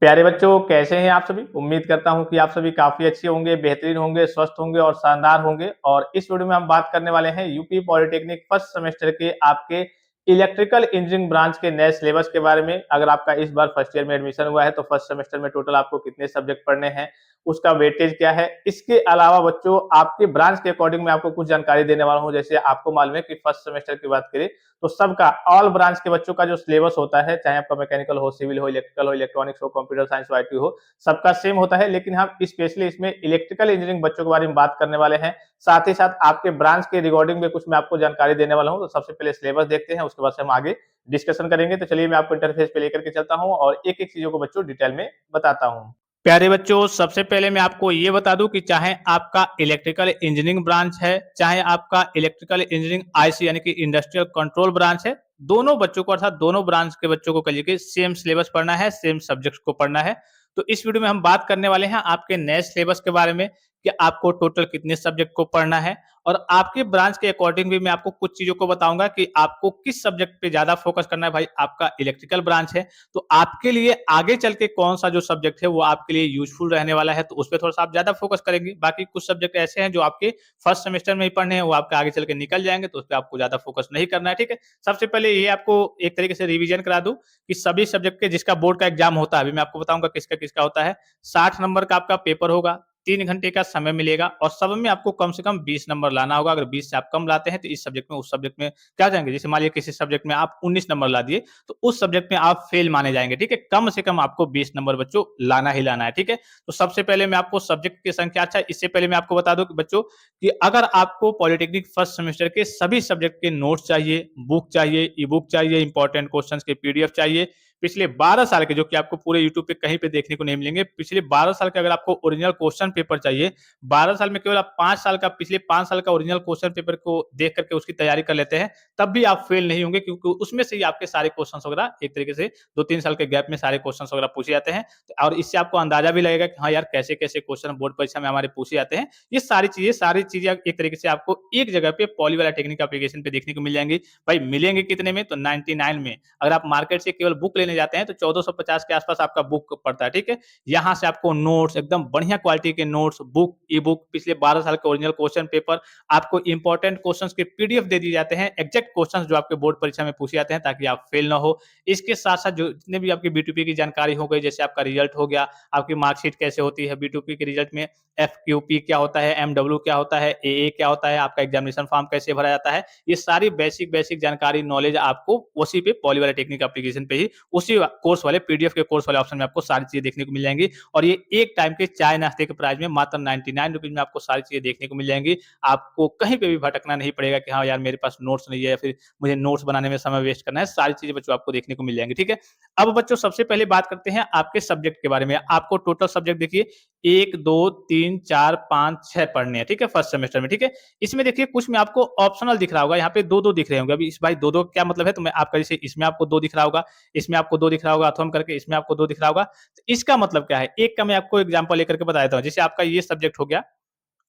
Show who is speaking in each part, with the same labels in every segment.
Speaker 1: प्यारे बच्चों, कैसे हैं आप सभी? उम्मीद करता हूँ कि आप सभी काफ़ी अच्छे होंगे, बेहतरीन होंगे, स्वस्थ होंगे और शानदार होंगे। और इस वीडियो में हम बात करने वाले हैं यूपी पॉलिटेक्निक फर्स्ट सेमेस्टर के आपके इलेक्ट्रिकल इंजीनियरिंग ब्रांच के नए सिलेबस के बारे में। अगर आपका इस बार फर्स्ट ईयर में एडमिशन हुआ है तो फर्स्ट सेमेस्टर में टोटल आपको कितने सब्जेक्ट पढ़ने हैं, उसका वेटेज क्या है। इसके अलावा बच्चों, आपके ब्रांच के अकॉर्डिंग मैं आपको कुछ जानकारी देने वाला हूँ। जैसे आपको मालूम है कि फर्स्ट सेमेस्टर की बात करें तो सबका ऑल ब्रांच के बच्चों का जो सिलेबस होता है, चाहे आपका मैकेनिकल हो, सिविल हो, इलेक्ट्रिकल हो, इलेक्ट्रॉनिक्स हो, कंप्यूटर साइंस हो, आईटी हो, सबका सेम होता है। लेकिन हम स्पेशली इसमें इलेक्ट्रिकल इंजीनियरिंग बच्चों के बारे में बात करने वाले हैं। साथ ही साथ आपके ब्रांच के रिगार्डिंग में कुछ मैं आपको जानकारी देने वाला हूँ। तो सबसे पहले सिलेबस देखते हैं, उसके बाद से हम आगे डिस्कशन करेंगे। तो चलिए मैं आपको इंटरफेस पे लेकर के चलता हूँ और एक-एक चीजों को बच्चों डिटेल में बताता हूँ। प्यारे बच्चों, सबसे पहले मैं आपको ये बता दूं कि चाहे आपका इलेक्ट्रिकल इंजीनियरिंग ब्रांच है, चाहे आपका इलेक्ट्रिकल इंजीनियरिंग आईसी यानी कि इंडस्ट्रियल कंट्रोल ब्रांच है, दोनों बच्चों को अर्थात दोनों ब्रांच के बच्चों को कहिए कि सेम सिलेबस पढ़ना है, सेम सब्जेक्ट्स को पढ़ना है। तो इस वीडियो में हम बात करने वाले हैं आपके नए सिलेबस के बारे में कि आपको टोटल कितने सब्जेक्ट को पढ़ना है। और आपके ब्रांच के अकॉर्डिंग भी मैं आपको कुछ चीजों को बताऊंगा कि आपको किस सब्जेक्ट पे ज्यादा फोकस करना है। भाई, आपका इलेक्ट्रिकल ब्रांच है तो आपके लिए आगे चल के कौन सा जो सब्जेक्ट है वो आपके लिए यूजफुल रहने वाला है, तो उस पर थोड़ा सा आप ज्यादा फोकस करेंगे। बाकी कुछ सब्जेक्ट ऐसे हैं जो आपके फर्स्ट सेमेस्टर में ही पढ़ने हैं, वो आपके आगे चल के निकल जाएंगे, तो उस पर आपको ज्यादा फोकस नहीं करना है। ठीक है, सबसे पहले ये आपको एक तरीके से रिवीजन करा दूं कि सभी सब्जेक्ट के जिसका बोर्ड का एग्जाम होता है, अभी मैं आपको बताऊंगा किसका किसका होता है। 60 नंबर का आपका पेपर होगा, 3 घंटे का समय मिलेगा और सब में आपको कम से कम 20 नंबर लाना होगा। अगर 20 से आप कम लाते हैं तो इस सब्जेक्ट में उस सब्जेक्ट में क्या जाएंगे। जैसे मान लीजिए किसी सब्जेक्ट में आप 19 नंबर ला दिए तो उस सब्जेक्ट में आप फेल माने जाएंगे। ठीक है, कम से कम आपको 20 नंबर बच्चों लाना ही लाना है। ठीक है, तो सबसे पहले मैं आपको सब्जेक्ट की संख्या, अच्छा इससे पहले मैं आपको बता दूं कि बच्चों कि अगर आपको पॉलिटेक्निक फर्स्ट सेमेस्टर के सभी सब्जेक्ट के नोट्स चाहिए, बुक चाहिए, ई बुक चाहिए, इंपॉर्टेंट क्वेश्चन के पीडीएफ चाहिए पिछले 12 साल के, जो कि आपको पूरे यूट्यूब पे कहीं पे देखने को नहीं मिलेंगे, पिछले 12 साल के अगर आपको ओरिजिनल क्वेश्चन पेपर चाहिए, 12 साल में केवल आप 5 साल का, पिछले 5 साल का ओरिजिनल क्वेश्चन पेपर को देख करके उसकी तैयारी कर लेते हैं, तब भी आप फेल नहीं होंगे, क्योंकि उसमें से ही आपके सारे क्वेश्चन वगैरह एक तरीके से 2-3 साल के गैप में सारे क्वेश्चन वगैरह पूछे जाते हैं। और इससे आपको अंदाजा भी लगेगा कि हाँ यार, कैसे-कैसे क्वेश्चन बोर्ड परीक्षा में हमारे पूछे जाते हैं। ये सारी चीजें एक तरीके से आपको एक जगह पे पॉली वाला टेक्निक एप्लीकेशन पे देखने को मिल जाएंगी। भाई, मिलेंगे कितने में? तो 99 में। अगर आप मार्केट से केवल बुक लेने जाते हैं तो 1450 के आसपास आपका बुक पड़ता है। ठीक है, यहाँ से आपको नोट्स, एकदम बढ़िया क्वालिटी के नोट्स, बुक, ई बुक, पिछले 12 साल के ओरिजिनल क्वेश्चन पेपर, आपको इंपॉर्टेंट क्वेश्चंस के पीडीएफ दे दिए जाते हैं, एग्जैक्ट क्वेश्चंस जो आपके बोर्ड परीक्षा में पूछे जाते हैं, ताकि आप फेल ना हो। इसके साथ साथ जो जितने भी आपकी बीटूपी की जानकारी हो गई, जैसे आपका रिजल्ट हो गया, आपकी मार्कशीट कैसे होती है, बीटूपी के रिजल्ट में एफक्यूपी क्या होता है, एमडब्ल्यू क्या होता है, एए क्या होता है, आपका एग्जामिनेशन फॉर्म कैसे भरा जाता है, ये सारी बेसिक बेसिक जानकारी, नॉलेज आपको उसी पे पॉली वाला टेक्निक एप्लीकेशन पे ही, उसी कोर्स वाले पीडीएफ के कोर्स वाले ऑप्शन में आपको सारी चीजें देखने को मिल जाएंगी। और ये एक टाइम के चाय नाश्ते के प्राइस में मात्र 99 रुपीज में आपको सारी चीजें देखने को मिल जाएंगी। आपको कहीं पे भी भटकना नहीं पड़ेगा कि हाँ यार, मेरे पास नोट्स नहीं है या फिर मुझे नोट्स बनाने में समय वेस्ट करना है। सारी चीजें बच्चों आपको देखने को मिल जाएंगी। ठीक है, अब बच्चों सबसे पहले बात करते हैं आपके सब्जेक्ट के बारे में। आपको टोटल सब्जेक्ट देखिए 1, 2, 3, 4, 5, 6 पढ़ने हैं। ठीक है, फर्स्ट सेमेस्टर में। ठीक है, इसमें देखिए कुछ में आपको ऑप्शनल दिख रहा होगा, यहाँ पे 2-2 दिख रहे होंगे। अभी इस भाई 2-2 क्या मतलब है? तो मैं आपका, जैसे इसमें आपको 2 दिख रहा होगा, इसमें आपको 2 दिख रहा होगा, अथवा करके इसमें आपको 2 दिख रहा होगा। तो इसका मतलब क्या है? एक का मैं आपको एग्जांपल लेकर के बता देता हूँ। जैसे आपका ये सब्जेक्ट हो गया,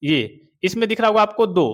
Speaker 1: ये इसमें दिख रहा होगा आपको 2,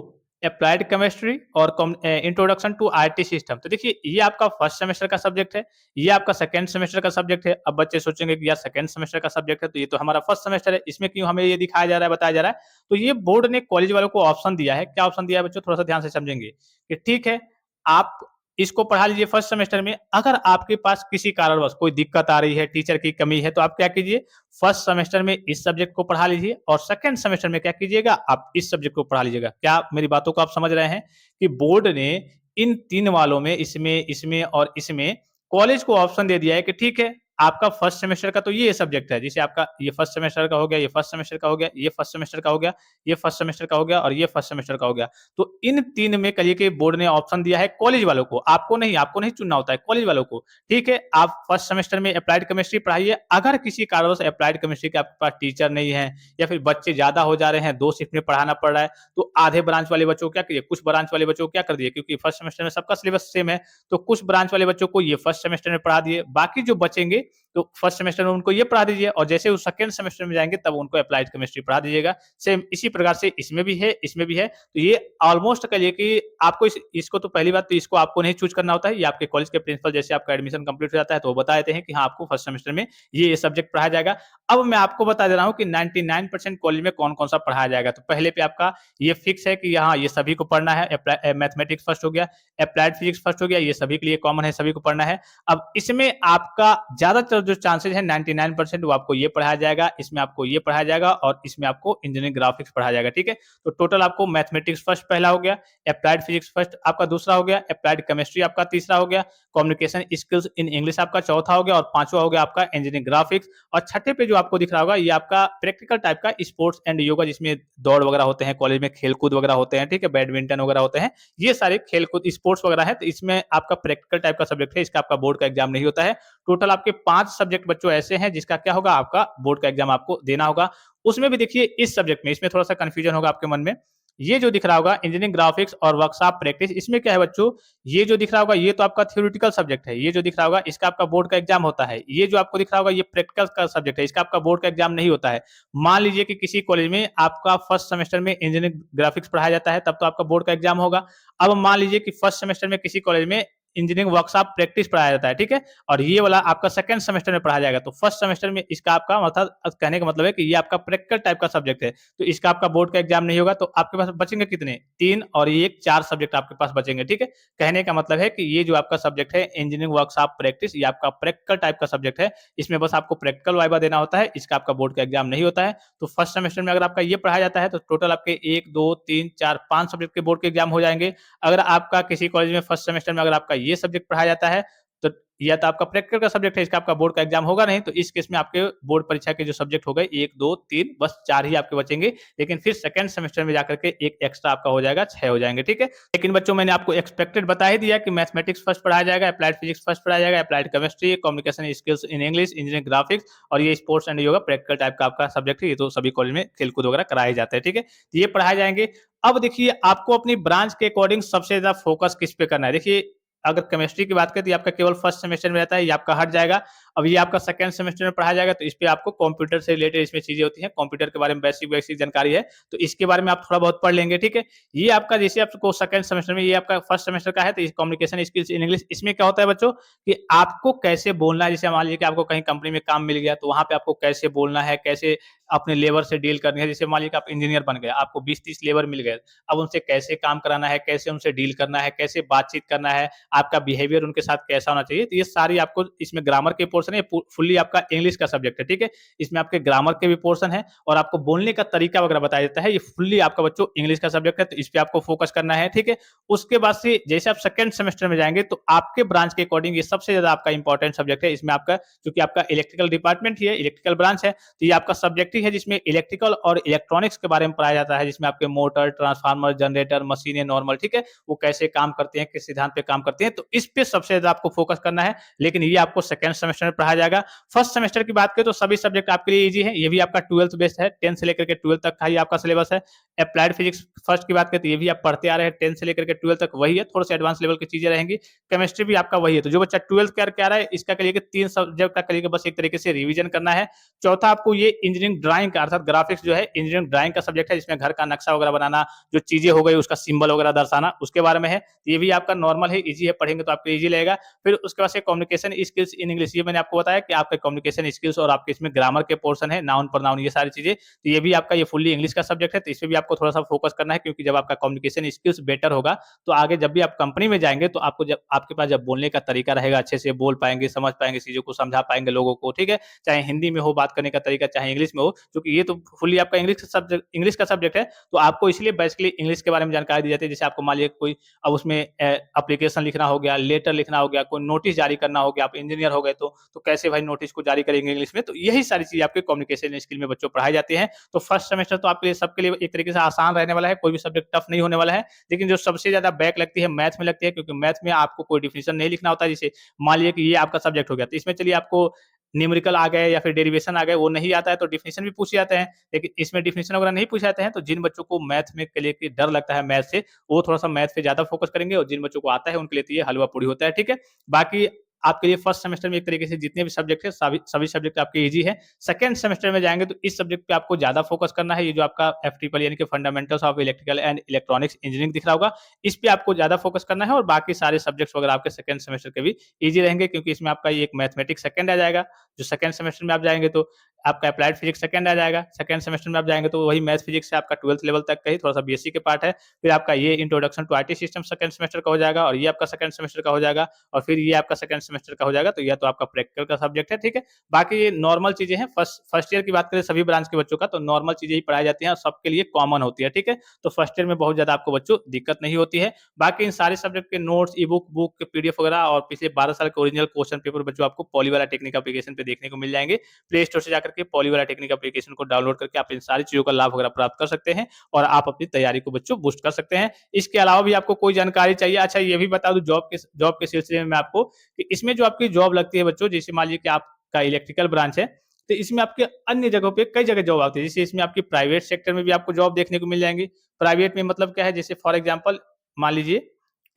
Speaker 1: एप्लाइड केमिस्ट्री और इंट्रोडक्शन टू आईटी सिस्टम। तो देखिए, ये आपका फर्स्ट सेमेस्टर का सब्जेक्ट है, ये आपका सेकंड सेमेस्टर का सब्जेक्ट है। अब बच्चे सोचेंगे कि यार, सेकंड सेमेस्टर का सब्जेक्ट है तो ये तो हमारा फर्स्ट सेमेस्टर है, इसमें क्यों हमें ये दिखाया जा रहा है, बताया जा रहा है? तो ये बोर्ड ने कॉलेज वालों को ऑप्शन दिया है। क्या ऑप्शन दिया है बच्चों? थोड़ा सा ध्यान से समझेंगे कि ठीक है, आप इसको पढ़ा लीजिए फर्स्ट सेमेस्टर में। अगर आपके पास किसी कारणवश कोई दिक्कत आ रही है, टीचर की कमी है, तो आप क्या कीजिए, फर्स्ट सेमेस्टर में इस सब्जेक्ट को पढ़ा लीजिए और सेकंड सेमेस्टर में क्या कीजिएगा, आप इस सब्जेक्ट को पढ़ा लीजिएगा। क्या मेरी बातों को आप समझ रहे हैं कि बोर्ड ने इन 3 वालों में, इसमें, इसमें और इसमें कॉलेज को ऑप्शन दे दिया है कि ठीक है, आपका फर्स्ट सेमेस्टर का तो ये सब्जेक्ट है, जैसे आपका ये फर्स्ट सेमेस्टर का हो गया, ये फर्स्ट सेमेस्टर का हो गया, ये फर्स्ट सेमेस्टर का हो गया, ये फर्स्ट सेमेस्टर का हो गया और ये फर्स्ट सेमेस्टर का हो गया। तो इन 3 में कहिए कि बोर्ड ने ऑप्शन दिया है कॉलेज वालों को, आपको नहीं चुनना होता है, कॉलेज वालों को। ठीक है, आप फर्स्ट सेमेस्टर में अप्लाइड केमिस्ट्री पढ़ाइए। अगर किसी कारणवश अप्लाइड केमिस्ट्री के आपके पास टीचर नहीं है या फिर बच्चे ज्यादा हो जा रहे हैं, 2 शिफ्ट में पढ़ाना पड़ रहा है, तो आधे ब्रांच वाले बच्चों को क्या करिए, कुछ ब्रांच वाले बच्चों को क्या कर दिए, क्योंकि फर्स्ट सेमेस्टर में सबका सिलेबस सेम है, तो कुछ ब्रांच वाले बच्चों को ये फर्स्ट सेमेस्टर में पढ़ा दिए। बाकी जो बचेंगे तो फर्स्ट सेमेस्टर में उनको ये पढ़ा दीजिए और जैसे वो सेकंड सेमेस्टर में जाएँगे तब उनको अप्लाइड केमिस्ट्री पढ़ा दीजिएगा। सेम इसी प्रकार से इसमें भी है, इसमें भी है। तो ये ऑलमोस्ट कहिए कि आपको इसको तो पहली बात तो इसको आपको नहीं चूज़ करना होता है, ये आपके कॉलेज के प्रिंसिपल जैसे आपका एडमिशन कंप्लीट हो जाता है तो वो बता देते हैं कि हाँ, आपको फर्स्ट सेमेस्टर में ये सब्जेक्ट पढ़ाया जाएगा। अब मैं आपको बता दे रहा हूँ कि 99% कॉलेज में कौन-कौन सा पढ़ाया जाएगा। तो पहले पे आपका ये फिक्स है कि हाँ, ये सभी को पढ़ना है। मैथमेटिक्स फर्स्ट हो गया, एप्लाइड फिजिक्स फर्स्ट हो गया, ये सभी के लिए कॉमन है, सभी को पढ़ना है। अब इसमें आपका ज़्यादातर जो चांसेज़ है 99% वो आपको ये पढ़ाया जाएगा, इसमें आपको ये पढ़ाया जाएगा और इसमें आपको इंजीनियरिंग ग्राफिक्स पढ़ाया जाएगा, ठीक है? तो टोटल आपको मैथमेटिक्स फर्स्ट पहला हो गया, एप्लाइड फिजिक्स फर्स्ट आपका दूसरा हो गया, एप्लाइड केमिस्ट्री आपका तीसरा हो गया, कम्युनिकेशन स्किल्स इन इंग्लिश आपका चौथा हो गया और पाँचवां हो गया आपका इंजीनियरिंग ग्राफिक्स और छठे पे जो आपको दिख रहा होगा ये आपका प्रैक्टिकल टाइप का स्पोर्ट्स एंड योगा जिसमें दौड़ वगैरह होते हैं, कॉलेज में खेल-कूद वगैरह होते हैं, ठीक है? बैडमिंटन वगैरह होते हैं। ये सारे खेल-कूद स्पोर्ट्स वगैरह है, तो इसमें आपका प्रैक्टिकल टाइप का सब्जेक्ट है, इसका आपका बोर्ड का एग्जाम नहीं होता है। टोटल आपके 5 सब्जेक्ट बच्चों ऐसे हैं जिसका क्या होगा आपका बोर्ड का एग्जाम आपको देना होगा। उसमें भी देखिए इस सब्जेक्ट में इसमें थोड़ा-सा कन्फ्यूजन होगा आपके मन में। ये जो दिख रहा होगा इंजीनियरिंग ग्राफिक्स और वर्कशॉप प्रैक्टिस इसमें क्या है बच्चों, ये जो दिख रहा होगा ये तो आपका थ्योरेटिकल सब्जेक्ट है। ये जो दिख रहा होगा इसका आपका बोर्ड का एग्जाम होता है। ये जो आपको दिख रहा होगा ये प्रैक्टिकल का सब्जेक्ट है, इसका आपका बोर्ड का एग्जाम नहीं होता है। मान लीजिए कि किसी कॉलेज में आपका फर्स्ट सेमेस्टर में इंजीनियरिंग ग्राफिक्स पढ़ाया जाता है, तब तो आपका बोर्ड का एग्जाम होगा। अब मान लीजिए कि फर्स्ट सेमेस्टर में किसी कॉलेज में इंजीनियरिंग वर्कशॉप प्रैक्टिस पढ़ाया जाता है, ठीक है? और ये वाला आपका सेकंड सेमेस्टर में पढ़ाया जाएगा। तो फर्स्ट सेमेस्टर में इसका आपका मतलब कहने का मतलब है कि ये आपका प्रैक्टिकल टाइप का सब्जेक्ट है। तो इसका आपका बोर्ड का एग्जाम नहीं होगा, तो आपके पास बचेंगे कितने? 3 और ये 4 सब्जेक्ट आपके पास बचेंगे, ठीक है? कहने का मतलब है कि ये जो आपका सब्जेक्ट है इंजीनियरिंग वर्कशॉप प्रैक्टिस ये आपका प्रैक्टिकल टाइप का सब्जेक्ट है। इसमें बस आपको प्रैक्टिकल वाइवा देना होता है, इसका आपका बोर्ड का एग्जाम नहीं होता है। तो फर्स्ट सेमेस्टर में अगर आपका ये पढ़ाया जाता है तो टोटल आपके 1, 2, 3, 4, 5 सब्जेक्ट के बोर्ड के एग्जाम हो जाएँगे। अगर आपका किसी कॉलेज में फर्स्ट सेमेस्टर में अगर आपका ये सब्जेक्ट पढ़ाया जाता है, तो या तो आपका प्रैक्टिकल का सब्जेक्ट है, इसका आपका बोर्ड का एग्जाम होगा नहीं, तो इस केस में आपके बोर्ड परीक्षा के जो सब्जेक्ट हो गए 1, 2, 3 बस 4 ही आपके बचेंगे। लेकिन फिर सेकंड सेमेस्टर में जाकर के एक एक्स्ट्रा आपका हो जाएगा, 6 हो जाएँगे, ठीक है? लेकिन बच्चों मैंने आपको एक्सपेक्टेड बता ही दिया कि मैथमेटिक्स फर्स्ट पढ़ाया जाएगा, एप्लाइड फिजिक्स फर्स्ट पढ़ाया जाएगा, applied chemistry, communication skills in English, engineering graphics और ये sports and yoga practical type का आपका सब्जेक्ट है। ये तो सभी कॉलेज में खेल-कूद वगैरह कराए जाते हैं, ठीक है? तो ये पढ़ाए जाएँगे। अब देखिए आपको अपनी ब्रांच के अकॉर्डिंग सबसे ज़्यादा फोकस किस पे करना है। देखिए अगर केमिस्ट्री की बात करें तो ये आपका केवल फर्स्ट सेमेस्टर में रहता है, ये आपका हट जाएगा। अब ये आपका सेकंड सेमेस्टर में पढ़ाया जाएगा, तो इस पे आपको कंप्यूटर से रिलेटेड इसमें चीज़ें होती हैं, कंप्यूटर के बारे में बेसिक-वेसिक जानकारी है, तो इसके बारे में आप थोड़ा बहुत पढ़ लेंगे, ठीक है? ये आपका जैसे आपको सेकंड सेमेस्टर में ये आपका फर्स्ट सेमेस्टर का है, तो इस कम्युनिकेशन स्किल्स इन इंग्लिश इसमें क्या होता है बच्चों कि आपको कैसे बोलना है, जैसे मान लीजिए कि आपको कहीं कंपनी में काम मिल गया, तो वहाँ पे आपको कैसे बोलना है, कैसे अपने लेबर से डील करनी है। जैसे मान लीजिए कि आप इंजीनियर बन गए, आपको 20-30 लेबर मिल गए, अब उनसे कैसे काम कराना है, कैसे उनसे डील करना है, कैसे बातचीत करना है, आपका बिहेवियर उनके साथ कैसा होना चाहिए, तो ये सारी आपको इसमें ग्रामर के पोर्शन है, फुल्ली आपका इंग्लिश का सब्जेक्ट है, ठीक है? इसमें आपके ग्रामर के भी पोर्शन है और आपको बोलने का तरीका वगैरह बताया जाता है, ये फुल्ली आपका बच्चों इंग्लिश का सब्जेक्ट है, तो इस पे आपको फोकस करना है, ठीक है? उसके बाद से जैसे आप सेकंड सेमेस्टर में जाएँगे, तो आपके ब्रांच के अकॉर्डिंग ये सबसे ज़्यादा आपका इंपॉर्टेंट सब्जेक्ट है। इसमें आपका चूँकि आपका इलेक्ट्रिकल डिपार्टमेंट ही है, इलेक्ट्रिकल ब्रांच है, तो ये आपका सब्जेक्ट ही है जिसमें इलेक्ट्रिकल और इलेक्ट्रॉनिक्स के बारे में पढ़ाया जाता है, जिसमें आपके मोटर, ट्रांसफार्मर, जनरेटर, मशीनें नॉर्मल, ठीक है? वो कैसे काम करते हैं, किस सिद्धांत पे काम करते हैं, तो इस पे सबसे ज़्यादा आपको फोकस करना है, लेकिन ये आपको सेकंड सेमेस्टर में पढ़ाया जाएगा। फर्स्ट सेमेस्टर की बात करें तो सभी सब्जेक्ट आपके लिए ईज़ी है, ये भी आपका 12th बेस्ड है, 10th से लेकर के 12th तक का ही आपका सिलेबस है। एप्लाइड फिजिक्स फर्स्ट की बात करें तो ये भी आप पढ़ते आ रहे हैं, 10th से लेकर के 12th तक वही है, थोड़ा-सा एडवांस लेवल की चीज़ें रहेंगी। केमिस्ट्री भी आपका वही है, तो जो बच्चा 12th करके आ रहा है, इसका करिए कि 3 सब्जेक्ट का करिए कि बस एक तरीके से रिवीजन करना है। चौथा आपको ये इंजीनियरिंग ड्राइंग का अर्थात ग्राफिक्स जो है इंजीनियरिंग ड्राइंग का सब्जेक्ट है, जिसमें घर का नक्शा वगैरह बनाना, जो चीज़ें हो गई उसका सिंबल वगैरह दर्शाना, उसके बारे में है। ये भी आपका नॉर्मल है, ईज़ी है, पढ़ेंगे तो आपको ईज़ी लगेगा। फिर उसके बाद से कम्युनिकेशन स्किल्स इन इंग्लिश, ये मैंने आपको बताया कि आपके कम्युनिकेशन स्किल्स और आपके इसमें ग्रामर के पोर्शन है, नाउन प्रोनाउन ये सारी चीज़ें, तो ये भी आपका ये फुल्ली इंग्लिश का सब्जेक्ट है, तो इसमें भी आपको थोड़ा-सा फोकस करना है क्योंकि जब आपका कम्युनिकेशन स्किल्स बेटर होगा, तो आगे जब भी आप कंपनी में जाएँगे, तो आपको जब आपके पास जब बोलने का तरीका रहेगा, अच्छे से बोल पाएँगे, समझ पाएँगे, चीज़ों को समझा पाएँगे लोगों को, ठीक है? चाहे हिंदी में हो बात करने का तरीका, चाहे इंग्लिश में हो, क्योंकि ये तो फुल्ली आपका इंग्लिश का सब्जेक्ट है, तो आपको इसलिए बेसिकली इंग्लिश के बारे में जानकारी दी जाती है। जैसे आपको मान लीजिए कोई अब उसमें एप्लीकेशन लिखना हो गया, लेटर लिखना हो गया, कोई नोटिस जारी करना हो गया, आप इंजीनियर हो गए तो कैसे भाई नोटिस को जारी करेंगे इंग्लिश में, तो यही सारी चीज़ें आपके कम्युनिकेशन स्किल में बच्चों पढ़ाई जाती हैं। तो फर्स्ट सेमेस्टर तो आपके लिए सबके लिए एक तरीके से आसान रहने वाला है, कोई भी सब्जेक्ट टफ नहीं होने वाला है। लेकिन जो सबसे ज़्यादा बैक लगती है मैथ में लगती है, क्योंकि मैथ में आपको कोई डेफिनिशन नहीं लिखना होता है। जैसे मान लीजिए कि ये आपका सब्जेक्ट हो गया, तो इसमें चलिए आपको न्यूमेरिकल आ गए या फिर डेरिवेशन आ गए, वो नहीं आता है तो डेफिनिशन भी पूछे जाते हैं। लेकिन इसमें डेफिनिशन वगैरह नहीं पूछे जाते हैं, तो जिन बच्चों को मैथ में के लिए कि डर लगता है मैथ से, वो थोड़ा-सा मैथ पे ज़्यादा फोकस करेंगे और जिन बच्चों को आता है उनके लिए तो ये हलवा पूड़ी होता है, ठीक है? बाकी आपके लिए फर्स्ट सेमेस्टर में एक तरीके से जितने भी सब्जेक्ट है सभी सब्जेक्ट आपके ईजी है। सेकंड सेमेस्टर में जाएंगे तो इस सब्जेक्ट पे आपको ज्यादा फोकस करना है। ये जो आपका FTPL यानी कि fundamentals of electrical and electronics engineering दिख रहा होगा, इस पे आपको ज्यादा फोकस करना है और बाकी सारे सब्जेक्ट्स वगैरह आपके सेकंड सेमेस्टर के भी ईजी रहेंगे, क्योंकि इसमें आपका एक मैथमेटिक्स सेकंड आ जाएगा। जो सेकंड सेमेस्टर में आप जाएंगे तो आपका अप्लाइड फिजिक्स सेकंड आ जाएगा। सेकंड सेमेस्टर में आप जाएंगे तो वही मैथ फिजिक्स से आपका 12th लेवल तक का ही थोड़ा सा BSc के पार्ट है। फिर आपका ये introduction to IT system second semester का हो जाएगा और ये आपका सेकंड सेमेस्टर का हो जाएगा और फिर ये आपका सेकंड सेमेस्टर का हो जाएगा। तो यह तो आपका प्रैक्टिकल का सब्जेक्ट है, ठीक है। बाकी ये नॉर्मल चीजें हैं। फर्स्ट ईयर की बात करें सभी ब्रांच के बच्चों का, तो नॉर्मल चीजें ही पढ़ाई जाती हैं और सबके लिए कॉमन होती है, ठीक है। तो फर्स्ट ईयर में बहुत ज्यादा आपको बच्चों दिक्कत नहीं होती है। बाकी इन सारे सब्जेक्ट के नोट्स, ई बुक के PDF वगैरह और पिछले 12 साल के ओरिजिनल क्वेश्चन पेपर बच्चों आपको पॉली वाला टेक्निक एप्लीकेशन पे देखने को मिल जाएंगे। प्ले स्टोर से जाकर के पॉली वाला टेक्निक एप्लीकेशन को डाउनलोड करके आप इन सारी चीजों का लाभ वगैरह प्राप्त कर सकते हैं और आप अपनी तैयारी को बच्चों बूस्ट कर सकते हैं। इसके अलावा भी आपको कोई जानकारी चाहिए, अच्छा ये भी बता दूं जॉब के सिलसिले में आपको कि इसमें जो आपकी जॉब लगती है बच्चों, जैसे मान लीजिए कि आपका इलेक्ट्रिकल ब्रांच है, तो इसमें आपके अन्य जगहों पे कई जगह जॉब आती है। जैसे इसमें आपकी प्राइवेट सेक्टर में भी आपको जॉब देखने को मिल जाएंगी। प्राइवेट में मतलब क्या है, जैसे फॉर एग्जांपल मान लीजिए,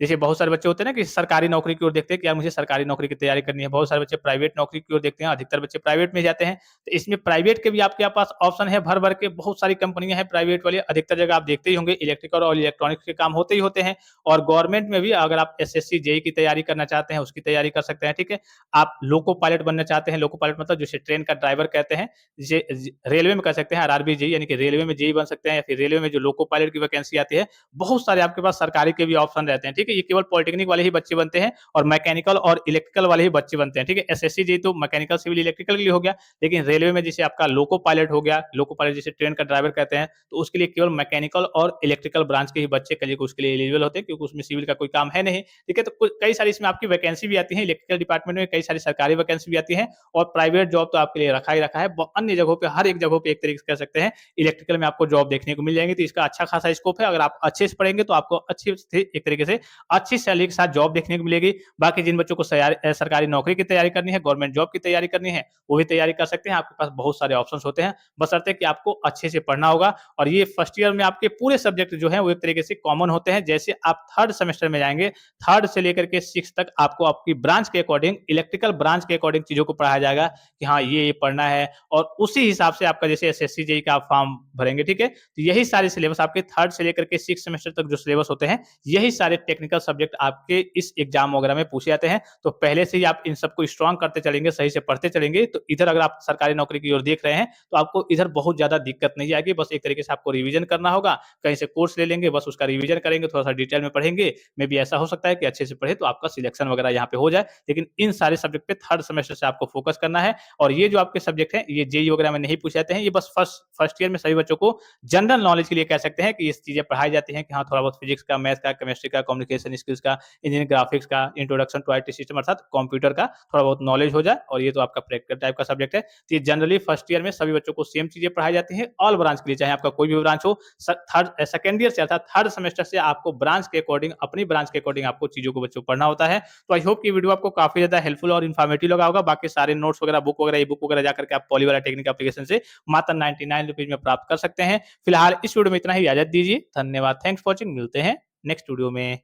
Speaker 1: जैसे बहुत सारे बच्चे होते हैं ना कि सरकारी नौकरी की ओर देखते हैं कि यार मुझे सरकारी नौकरी की तैयारी करनी है। बहुत सारे बच्चे प्राइवेट नौकरी की ओर देखते हैं, अधिकतर बच्चे प्राइवेट में जाते हैं। तो इसमें प्राइवेट के भी आपके पास ऑप्शन है भर भर के, बहुत सारी कंपनियां हैं प्राइवेट वाली। अधिकतर जगह आप देखते ही होंगे इलेक्ट्रिकल और इलेक्ट्रॉनिक्स के काम होते ही होते हैं। और गवर्नमेंट में भी अगर आप SSC JEE की तैयारी करना चाहते हैं, उसकी तैयारी कर सकते हैं, ठीक है। आप लोको पायलट बनना चाहते हैं, लोको पायलट मतलब जिसे ट्रेन का ड्राइवर कहते हैं, रेलवे में कर सकते हैं RRB JEE यानी कि रेलवे में JEE बन सकते हैं, या फिर रेलवे में जो लोको पायलट की वैकेंसी आती है, बहुत सारे आपके पास सरकारी के भी ऑप्शन रहते हैं, ठीक है। ये केवल पॉलिटेक्निक वाले ही बच्चे बनते हैं और मैकेनिकल और इलेक्ट्रिकल वाले ही बच्चे बनते हैं, ठीक है। SSC JEE तो मैकेनिकल सिविल इलेक्ट्रिकल के लिए हो गया, लेकिन रेलवे में जैसे आपका लोको पायलट हो गया, लोको पायलट जिसे ट्रेन का ड्राइवर कहते हैं, तो उसके लिए केवल मैकेनिकल और इलेक्ट्रिकल ब्रांच के ही बच्चे के लिए उसके लिए एलिजिबल होते हैं, क्योंकि उसमें सिविल का कोई काम है नहीं, ठीक है। तो कई सारी इसमें आपकी वैकेंसी भी आती है इलेक्ट्रिकल डिपार्टमेंट में, कई सारी सरकारी वैकेंसी भी आती है और प्राइवेट जॉब तो आपके लिए रखा ही रखा है। अन्य जगहों पे हर एक जगहों पे एक तरीके से कह सकते हैं इलेक्ट्रिकल में आपको जॉब देखने को मिल जाएंगी। तो इसका अच्छा खासा स्कोप है। अगर आप अच्छे से पढ़ेंगे तो आपको अच्छी एक तरीके से अच्छी सैलरी के साथ जॉब देखने को मिलेगी। बाकी जिन बच्चों को सरकारी नौकरी की तैयारी करनी है, गवर्नमेंट जॉब की तैयारी करनी है, वो भी तैयारी कर सकते हैं। आपके पास बहुत सारे ऑप्शंस होते हैं, बशर्ते कि आपको अच्छे से पढ़ना होगा। और ये फर्स्ट ईयर में आपके पूरे सब्जेक्ट जो है वो एक तरीके से कॉमन होते हैं। जैसे आप थर्ड सेमेस्टर में जाएंगे, थर्ड से लेकर के 6 तक आपको आपकी ब्रांच के अकॉर्डिंग, इलेक्ट्रिकल ब्रांच के अकॉर्डिंग चीजों को पढ़ाया जाएगा कि हाँ ये पढ़ना है, और उसी हिसाब से आपका जैसे SSC JEE का आप फॉर्म भरेंगे, ठीक है। तो यही सारे सिलेबस आपके थर्ड से लेकर के 6 सेमेस्टर तक जो सिलेबस होते हैं, यही सारे टेक्निकल सब्जेक्ट आपके इस एग्जाम वगैरह में पूछे जाते हैं। तो पहले से ही आप इन सबको स्ट्रॉन्ग करते चलेंगे, सही से पढ़ते चलेंगे, तो इधर अगर आप सरकारी नौकरी की ओर देख रहे हैं तो आपको इधर बहुत ज्यादा दिक्कत नहीं आएगी। बस एक तरीके से आपको रिवीजन करना होगा, कहीं से कोर्स ले लेंगे, बस उसका रिवीजन करेंगे, थोड़ा सा डिटेल में पढ़ेंगे। मे भी ऐसा हो सकता है कि अच्छे से पढ़े तो आपका सिलेक्शन वगैरह यहाँ पे हो जाए। लेकिन इन सारे सब्जेक्ट पे थर्ड सेमेस्टर से आपको फोकस करना है। और ये जो आपके सब्जेक्ट है ये JEE वगैरह में नहीं पूछे जाते हैं, ये बस फर्स्ट ईयर में सभी बच्चों को जनरल नॉलेज के लिए कह सकते हैं कि ये चीजें पढ़ाई जाती हैं कि हाँ थोड़ा बहुत फिजिक्स का, मैथ का, केमिस्ट्री का, कम्युनिकेशन स्किल्स का, इंजीनियरिंग ग्राफिक्स का, इंट्रोडक्शन टू IT सिस्टम अर्थात कंप्यूटर का थोड़ा बहुत नॉलेज हो जाए। और ये तो आपका प्रैक्टिकल टाइप का सब्जेक्ट है। तो ये जनरली फर्स्ट ईयर में सभी बच्चों को सेम चीजें पढ़ाई जाती हैं, ऑल ब्रांच के लिए, चाहे आपका कोई भी ब्रांच हो। थर्ड सेकंड ईयर से अर्थात थर्ड सेमेस्टर से आपको ब्रांच के अकॉर्डिंग, अपनी ब्रांच के अकॉर्डिंग आपको चीजों को बच्चों को पढ़ना होता है। तो आई होप कि वीडियो आपको काफी ज्यादा हेल्पफुल और इन्फॉर्मेटिव लगा होगा। बाकी सारे नोट्स वगैरह, बुक वगैरह, ई बुक वगैरह जाकर के आप पॉली वाला टेक्निक एप्लीकेशन से मात्र 99 रुपीज में प्राप्त कर सकते हैं। फिलहाल इस वीडियो में इतना ही, इजाजत दीजिए। धन्यवाद, थैंक्स फॉर वॉचिंग। मिलते हैं नेक्स्ट वीडियो में।